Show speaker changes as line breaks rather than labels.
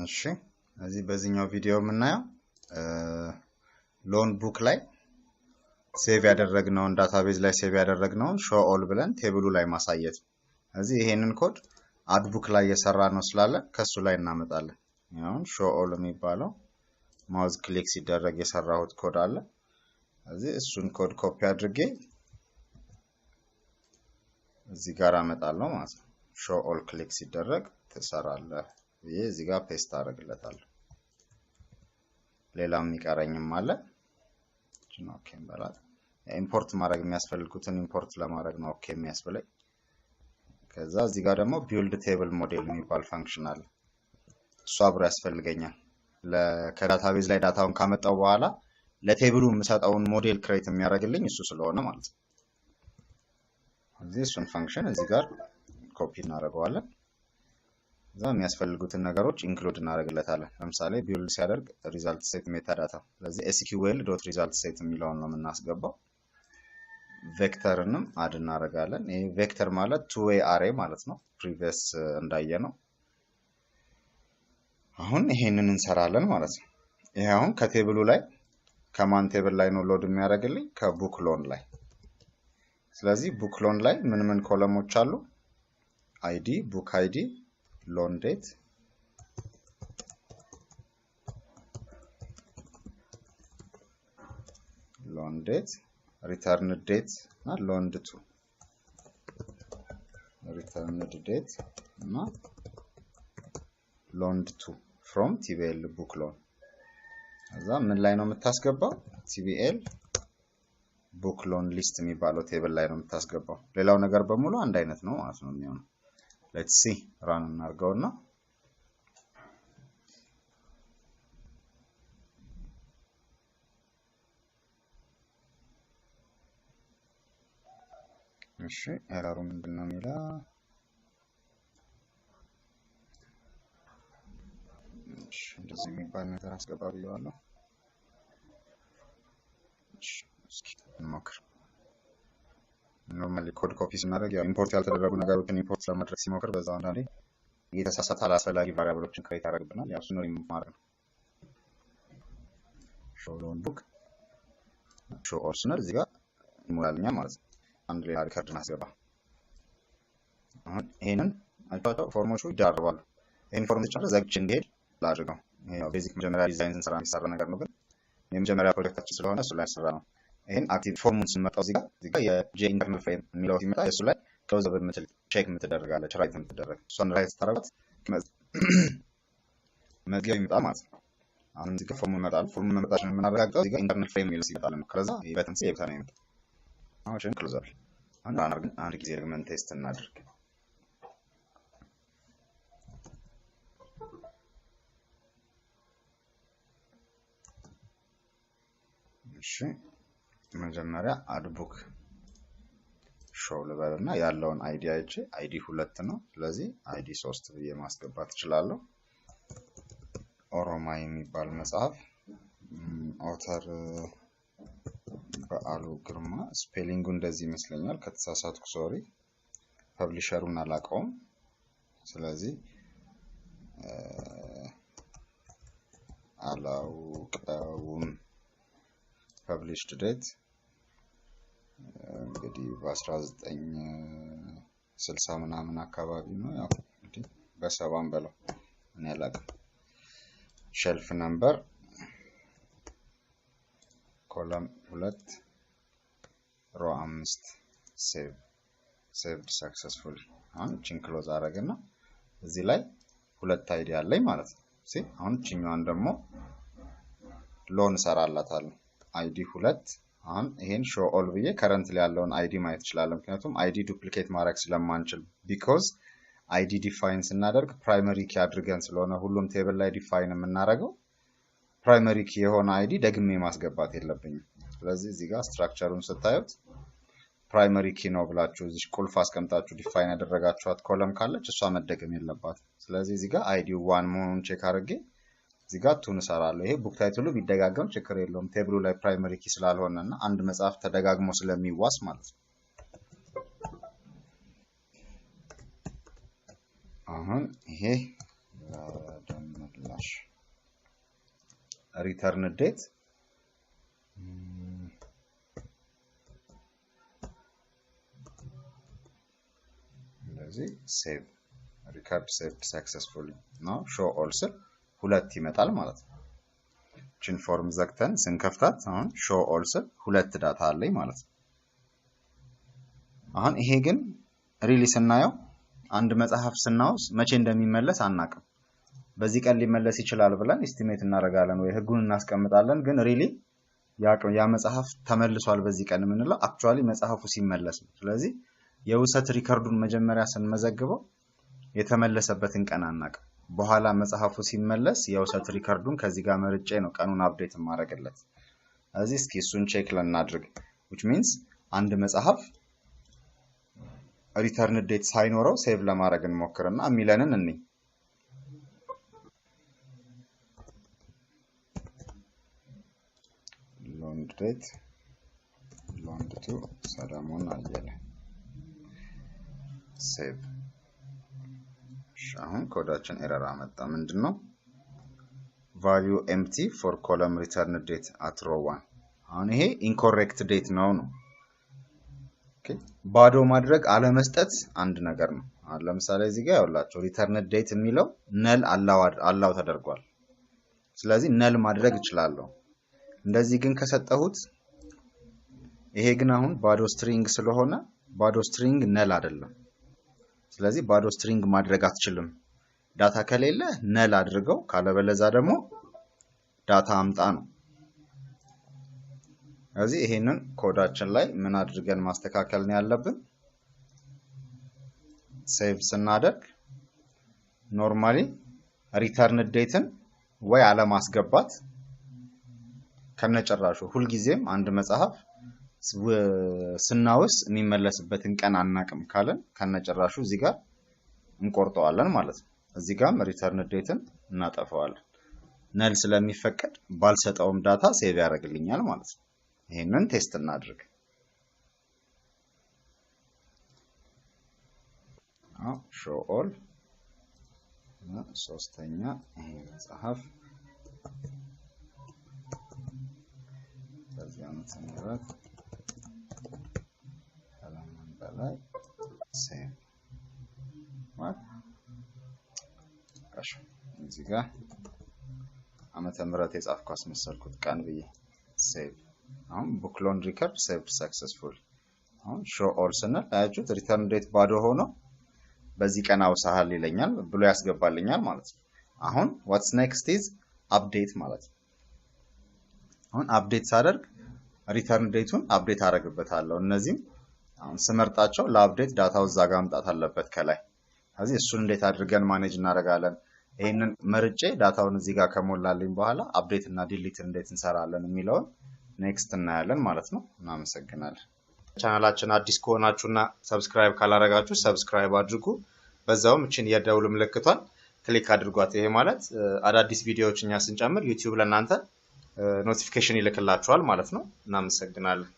እሺ እዚህ በዚህኛው ቪዲዮ የምናየው ሎን ቡክ ላይ ሴቭ ያደረግነውን ዳታቤዝ ላይ ሴቭ ያደረግነውን show all ብለን ቴብሉ ላይ ማሳየት። እዚህ ይሄንን ኮድ አድ ቡክ ላይ የሰራ ነው ስላለ ከሱ ላይ እናመጣለን። አሁን show all የሚባለው ማውዝ ክሊክ ሲደረግ የሰራሁት ኮድ አለ። እዚህ እሱን ኮድ ኮፒ አድርጌ እዚህ ጋር አመጣለሁ ማለት ነው። show all ክሊክ ሲደረግ ተሰራለ። ይሄ እዚህ ጋር ፔስት አደርግለታለሁ። ሌላም ይቀረኝም አለ ነው ኦኬ እንበላት። ኢምፖርት ማድረግ የሚያስፈልጉትን ኢምፖርት ለማድረግ ነው ኦኬ የሚያስፈልግ። ከዛ እዚህ ጋር ደግሞ ቢልድ ቴብል ሞዴል የሚባል ፈንክሽን አለ። እሱ አብሮ ያስፈልገኛል። ለዳታቤዝ ላይ ዳታውን ካመጣው በኋላ ለቴብሉ የምሰጠውን ሞዴል ክሬት የሚያደርግልኝ እሱ ስለሆነ ማለት ነው። እዚህ እሱን ፈንክሽን እዚህ ጋር ኮፒ እናደርገዋለን። እዛ የሚያስፈልጉትን ነገሮች ኢንክሉድ እናደርግለታለን። ለምሳሌ ቢልድ ሲያደርግ ሪዛልት ሴት ሜታዳታ ስለዚህ sql.resultSet የሚለውን ነው የምናስገባው። ቬክተርንም አድ እናደርጋለን። ይሄ ቬክተር ማለት two way array ማለት ነው። ፕሪቪየስ እንዳየነው አሁን ይሄንን እንሰራለን ማለት ነው። ይሄ አሁን ከቴብሉ ላይ ከማን ቴብል ላይ ነው ሎድ የሚያደርግልኝ? ከቡክ ሎን ላይ። ስለዚህ ቡክ ሎን ላይ ምን ኮለሞች አሉ? አይዲ፣ ቡክ አይዲ፣ loan date, return date እና loaned to returned date እና loaned to from tbl book loan እዛ ምን ላይ ነው የምታስገባው? tbl book loan list የሚባለው ቴብል ላይ ነው የምታስገባው። ሌላው ነገር በሙሉ አንድ አይነት ነው ማለት ነው የሚሆነው። Let's see run እናርገውና እሺ ኤረሩ ምንድነው የሚለው? እሺ እንደዚህ የሚባል ነገር አስገባ ብየዋለሁ። እሺ እስኪ እንሞክር። ኖርማሊ ኮድ ኮፒ ስናደርግ ያው ኢምፖርት ያልተደረጉ ነገሮችን ኢምፖርት ለማድረግ ሲሞክር በዛው አንዳንዴ የተሳሳተ አላስፈላጊ ቫሪያብሎችን ክሬት ያደርግብናል። ያው እሱን ሪሙቭ ማድረግ ነው። show loan book show all ስንል እዚህ ጋር ይሞላልኛል ማለት ነው። አንድ ሌላ ሪከርድ እናስገባ። አሁን ይሄንን አልፋታ ፎርሞቹ ይደራረባሉ። ይሄን ፎርም ብቻ ዘግቼ እንዲሄድ ላድርገው። ይሄ ያው ቤዚክ መጀመሪያ ዲዛይን ስንሰራ የሚሰራ ነገር ነው፣ ግን የመጀመሪያ ፕሮጀክታችን ስለሆነ እሱ ላይ ሰራ ነው። ይሄን አክቲቭ ፎርሙን ስንመጣው እዚህ ጋር የጄ ኢንተርናል ፍሬም የሚለው ሲመጣ እሱ ላይ ክሎዝ ኦቨር ምትል ቼክ የምትደረጋለች ራይት የምትደረግ እሷን ራይት ታረጋት መዝጊያው ይመጣ ማለት ነው። አሁን እዚህ ጋር ፎርሙን መጣል ፎርሙን መምጣታችንን የምናረጋግጠው እዚህ ጋር ኢንተርናል ፍሬም የሚለው ሲመጣ ነው። ከዛ ይበተን ሲይብታ ነው የሚመጣው። አሁን ቼክ ክሎዝ አድርግ አንድ ጊዜ ደግመን ቴስት እናድርግ። እሺ መጀመሪያ አድ ቡክ ሾው ልበልና ያለውን አይዲ አይቼ አይዲ 2 ነው። ስለዚህ አይዲ 3 ብዬ ማስገባት እችላለሁ። ኦሮማይ የሚባል መጽሐፍ ኦተር በአሉ ግርማ ስፔሊንጉ እንደዚህ ይመስለኛል። ከተሳሳትኩ ሶሪ። ፐብሊሸሩን አላውቀውም። ስለዚህ አላውቀውም። published date እንግዲህ በ1960 ምናምን አካባቢ ነው። ያው እንግዲህ በ70 በለው እኔ አላውቅም። ሼልፍ ነምበር ኮለም 2 ሮ 5 saved successfully አሁን ቺን ክሎዝ አደረግና እዚህ ላይ ሁለት አይዲ አለኝ ማለት ነው። አሁን ቺኛዋን ደግሞ ሎን ሰራላታለሁ። አይዲ 2 አሁን ይሄን show all ብዬ currently ያለውን አይዲ ማየት ይችላል። ምክንያቱም አይዲ ዱፕሊኬት ማድረግ ስለማንችል because አይዲ ዲፋይን ስናደርግ ፕራይመሪ ኪ አድርገን ስለሆነ ሁሉም ቴብል ላይ ዲፋይን የምናደርገው ፕራይመሪ ኪ የሆነ አይዲ ደግሜ ማስገባት የለብኝም። ስለዚህ እዚህ ጋር ስትራክቸሩን ስታዩት ፕራይመሪ ኪ ነው ብላችሁ እዚህ ቁልፍ አስቀምጣችሁ ዲፋይን ያደረጋችኋት ኮለም ካለች እሷ መደገም የለባትም። ስለዚህ እዚህ ጋር አይዲ 1 መሆኑን ቼክ አድርጌ እዚህ ጋር ቱን ሰራለሁ። ይሄ ቡክ ታይትሉ ቢደጋገም ችግር የለውም ቴብሉ ላይ ፕራይመሪ ኪ ስላልሆነና አንድ መጽሐፍ ተደጋግሞ ስለሚዋስ ማለት ነው። አሁን ይሄ ደምላ return date ስለዚህ save record saved successfully ነው show all ስል ሁለት ይመጣል ማለት ነው ችን ፎርም ዘግተን ስንከፍታት አሁን show all ስል ሁለት ዳታ አለኝ ማለት ነው አሁን ይሄ ግን ሪሊ ስናየው አንድ መጽሐፍ ስናውስ መቼ እንደሚመለስ አናቅም በዚህ ቀን ሊመለስ ይችላል ብለን ኤስቲሜት እናደርጋለን ወይ ህጉን እናስቀምጣለን ግን ሪሊ ያ መጽሐፍ ተመልሷል በዚህ ቀን ምንለው አክቹአሊ መጽሐፉ ሲመለስ ነው ስለዚህ የውሰት ሪከርዱን መጀመሪያ ስንመዘግበው የተመለሰበትን ቀን አናቅም በኋላ መጽሐፉ ሲመለስ የውሰት ሪከርዱን ከዚህ ጋር መርጬ ነው ቀኑን አፕዴት ማድረግለት ስለዚህ እስኪ እሱን ቼክ ለናድርግ which means አንድ መጽሐፍ return date ሳይኖረው ሴቭ ለማድረግ እንሞክርና የሚለንን እንይ loan date loaned to ሰለሞን አየለ ሴቭ አሁን ኮዳችን ኤረር አመጣ ምንድነው value empty for column return date at row 1 አሁን ይሄ incorrect date ነው ኦኬ ባዶ ማድረግ አለመስጠት አንድ ነገር ነው አሁን ለምሳሌ እዚህ ጋር ያውላችሁ return date የሚለው null allow ተደርጓል ስለዚህ null ማድረግ ይችላልው እንደዚህ ግን ከሰጠሁት ይሄ ግን አሁን ባዶ string ስለሆነ ባዶ string null አይደለም ስለዚህ ባዶ string ማድረግ አትችልም ዳታ ከሌለ null አድርገው ካለበለዛ ደግሞ ዳታ አምጣ ነው ስለዚህ ይሄንን ኮዳችን ላይ ምን አድርገን ማስተካከል ነው ያለብን ሴቭ ስናደርግ ኖርማሊ ሪተርን ዴትን ወይ አለ ማስገባት ከነጨራሹ ሁሉ ጊዜም አንድ መጽሐፍ ስናውስ የሚመለስበትን ቀን አናቅም ካለን ከነጨራሹ እዚህ ጋር እንቆርጠዋለን ማለት ነው እዚህ ጋርም ሪተርን ዴትን እናጠፋዋለን null ስለሚፈቀድ ባልሰጠውም ዳታ ሴቭ ያደርግልኛል ማለት ነው ይሄንን ቴስት እናድርግ show all ሶስተኛ ይሄ መጽሐፍ በዚህ አመት ምራት ሰለሞን በላይ ሴቭ እሺ እዚህ ጋር አመተ ምራት የጻፍኩ አስመሰልኩት ቀን ብዬ ሴቭ አሁን book loan record saved successfully አሁን show all ስንል አያችሁት return date ባዶ ሆኖ በዚህ ቀን አውሳሃል ይለኛል ብሎ ያስገባልኛል ማለት ነው አሁን what's next is update ማለት ነው አሁን አፕዴት ሳደርግ return date-ን አፕዴት አደርግበታለሁ እነዚህም አሁን ስመርጣቸው ለአፕዴት ዳታው እዛ ጋር ማምጣት አለበት ከላይ ስለዚህ እሱን እንዴት አድርገን ማኔጅ እናደርጋለን ይሄንን መርጬ ዳታውን እዚህ ጋር ከሞላልኝ በኋላ አፕዴት እና ዲሊት እንዴት እንሰራለን የሚለው ኔክስት እናያለን ማለት ነው እናመሰግናለን ቻናላችን አዲስ ከሆናችሁና ሰብስክራይብ ካላረጋችሁ ሰብስክራይብ አድርጉ በዛውም እቺን የደውል ምልክቷን ክሊክ አድርጓት ይሄ ማለት አዳዲስ ቪዲዮዎችኛ ስንጨምር YouTube ለእናንተ ኖቲፊኬሽን ይልክላችኋል ማለት ነው እናመሰግናለን